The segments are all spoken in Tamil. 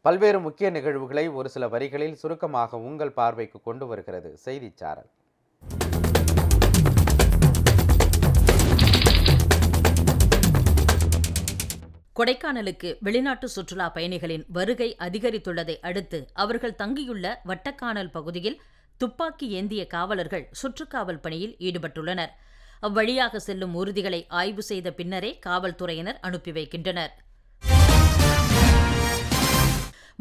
பல்வேறு முக்கிய நிகழ்வுகளை ஒரு சில வரிகளில் சுருக்கமாக உங்கள் பார்வைக்கு கொண்டு வருகிறது செய்திச்சாரல். கொடைக்கானலுக்கு வெளிநாட்டு சுற்றுலா பயணிகளின் வருகை அதிகரித்துள்ளதை அடுத்து அவர்கள் தங்கியுள்ள வட்டக்கானல் பகுதியில் துப்பாக்கி ஏந்திய காவலர்கள் சுற்றுக்காவல் பணியில் ஈடுபட்டுள்ளனர். அவ்வழியாக செல்லும் ஊர்திகளை ஆய்வு செய்த பின்னரே காவல்துறையினர் அனுப்பி வைக்கின்றனர்.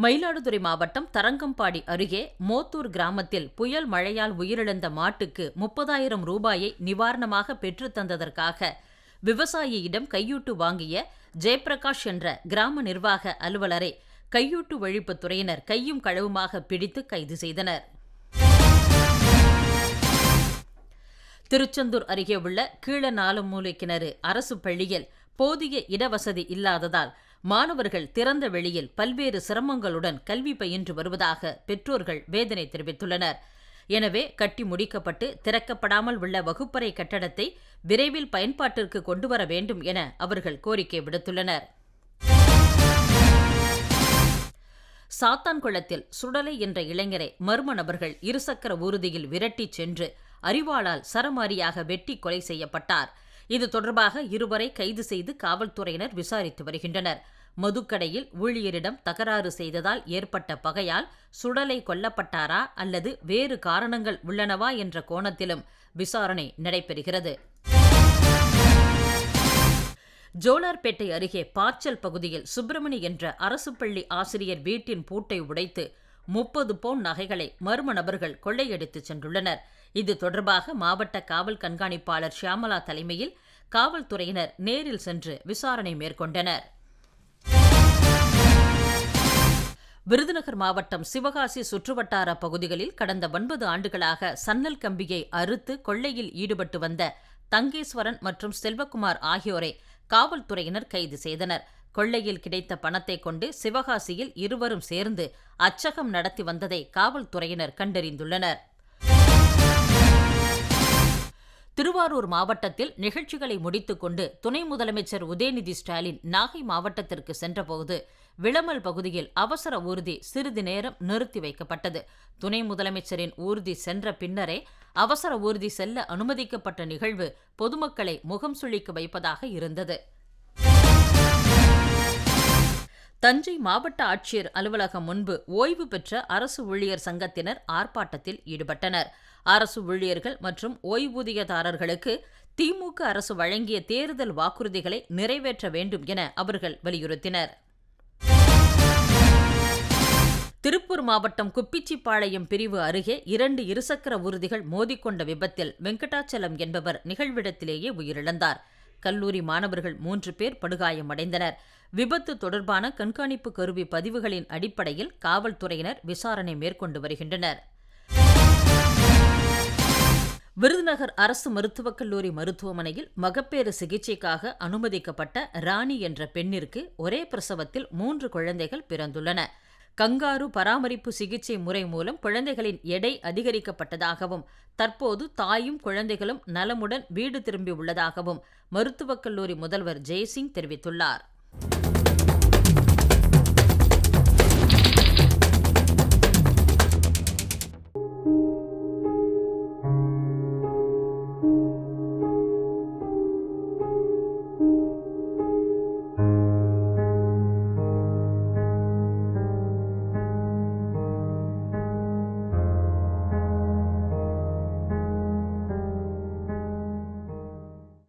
மயிலாடுதுறை மாவட்டம் தரங்கம்பாடி அருகே மோத்தூர் கிராமத்தில் புயல் மழையால் உயிரிழந்த மாட்டுக்கு 30,000 ரூபாயை நிவாரணமாக பெற்றுத்தந்ததற்காக விவசாயியிடம் கையூட்டு வாங்கிய ஜெயபிரகாஷ் என்ற கிராம நிர்வாக அலுவலரை கையூட்டு ஒழிப்புத் துறையினர் கையும் களவுமாக பிடித்து கைது செய்தனர். திருச்செந்தூர் அருகே உள்ள கீழநாலமூலை கிணறு அரசு பள்ளியில் போதிய இடவசதி இல்லாததால் மாணவர்கள் திறந்த வெளியில் பல்வேறு சிரமங்களுடன் கல்வி பயின்று வருவதாக பெற்றோர்கள் வேதனை தெரிவித்துள்ளனர். எனவே கட்டி முடிக்கப்பட்டு திறக்கப்படாமல் உள்ள வகுப்பறை கட்டடத்தை விரைவில் பயன்பாட்டிற்கு கொண்டுவர வேண்டும் என அவர்கள் கோரிக்கை விடுத்துள்ளனர். சாத்தான்குளத்தில் சுடலை என்ற இளைஞரை மர்ம நபர்கள் இருசக்கர ஊர்தியில் விரட்டிச் சென்று அரிவாளால் சரமாரியாக வெட்டி கொலை செய்யப்பட்டார். இது தொடர்பாக இருவரை கைது செய்து காவல்துறையினர் விசாரித்து வருகின்றனர். மதுக்கடையில் ஊழியரிடம் தகராறு செய்ததால் ஏற்பட்ட பகையால் சுடலை கொல்லப்பட்டாரா அல்லது வேறு காரணங்கள் உள்ளனவா என்ற கோணத்திலும் விசாரணை நடைபெறுகிறது. ஜோலார்பேட்டை அருகே பாச்சல் பகுதியில் சுப்பிரமணி என்ற அரசு பள்ளி ஆசிரியர் வீட்டின் பூட்டை உடைத்து 30 பவுன் நகைகளை மர்ம நபர்கள் கொள்ளையடித்துச் சென்றுள்ளனர். இது தொடர்பாக மாவட்ட காவல் கண்காணிப்பாளர் ஷியாமலா தலைமையில் காவல்துறையினர் நேரில் சென்று விசாரணை மேற்கொண்டனர். விருதுநகர் மாவட்டம் சிவகாசி சுற்றுவட்டார பகுதிகளில் கடந்த 9 ஆண்டுகளாக சன்னல் கம்பியை அறுத்து கொள்ளையில் ஈடுபட்டு வந்த தங்கேஸ்வரன் மற்றும் செல்வகுமார் ஆகியோரை காவல்துறையினர் கைது செய்தனர். கொள்ளையில் கிடைத்த பணத்தை கொண்டு சிவகாசியில் இருவரும் சேர்ந்து அச்சகம் நடத்தி வந்ததை காவல்துறையினர் கண்டறிந்துள்ளனர். திருவாரூர் மாவட்டத்தில் நிகழ்ச்சிகளை முடித்துக்கொண்டு துணை முதலமைச்சர் உதயநிதி ஸ்டாலின் நாகை மாவட்டத்திற்கு சென்றபோது விளமல் பகுதியில் அவசர ஊர்தி சிறிது நேரம் நிறுத்தி வைக்கப்பட்டது. துணை முதலமைச்சரின் ஊர்தி சென்ற பின்னரே அவசர ஊர்தி செல்ல அனுமதிக்கப்பட்ட நிகழ்வு பொதுமக்களை முகம் சுளிக்க வைப்பதாக இருந்தது. தஞ்சை மாவட்ட ஆட்சியர் அலுவலகம் முன்பு ஓய்வு பெற்ற அரசு ஊழியர் சங்கத்தினர் ஆர்ப்பாட்டத்தில் ஈடுபட்டனர். அரசு ஊழியர்கள் மற்றும் ஓய்வூதியதாரர்களுக்கு திமுக அரசு வழங்கிய தேர்தல் வாக்குறுதிகளை நிறைவேற்ற வேண்டும் என அவர்கள் வலியுறுத்தினர். திருப்பூர் மாவட்டம் குப்பிச்சிப்பாளையம் பிரிவு அருகே 2 இருசக்கர ஊர்திகள் மோதிக்கொண்ட விபத்தில் வெங்கடாச்சலம் என்பவர் நிகழ்விடத்திலேயே உயிரிழந்தார். கல்லூரி மாணவர்கள் 3 பேர் படுகாயமடைந்தனர். விபத்து தொடர்பான கண்காணிப்பு கருவி பதிவுகளின் அடிப்படையில் காவல்துறையினர் விசாரணை மேற்கொண்டு வருகின்றனர். விருதுநகர் அரசு மருத்துவக் கல்லூரி மருத்துவமனையில் மகப்பேறு சிகிச்சைக்காக அனுமதிக்கப்பட்ட ராணி என்ற பெண்ணிற்கு ஒரே பிரசவத்தில் 3 குழந்தைகள் பிறந்துள்ளன. கங்காரு பராமரிப்பு சிகிச்சை முறை மூலம் குழந்தைகளின் எடை அதிகரிக்கப்பட்டதாகவும் தற்போது தாயும் குழந்தைகளும் நலமுடன் வீடு திரும்பியுள்ளதாகவும் மருத்துவக் கல்லூரி முதல்வர் ஜெயசிங் தெரிவித்துள்ளார்.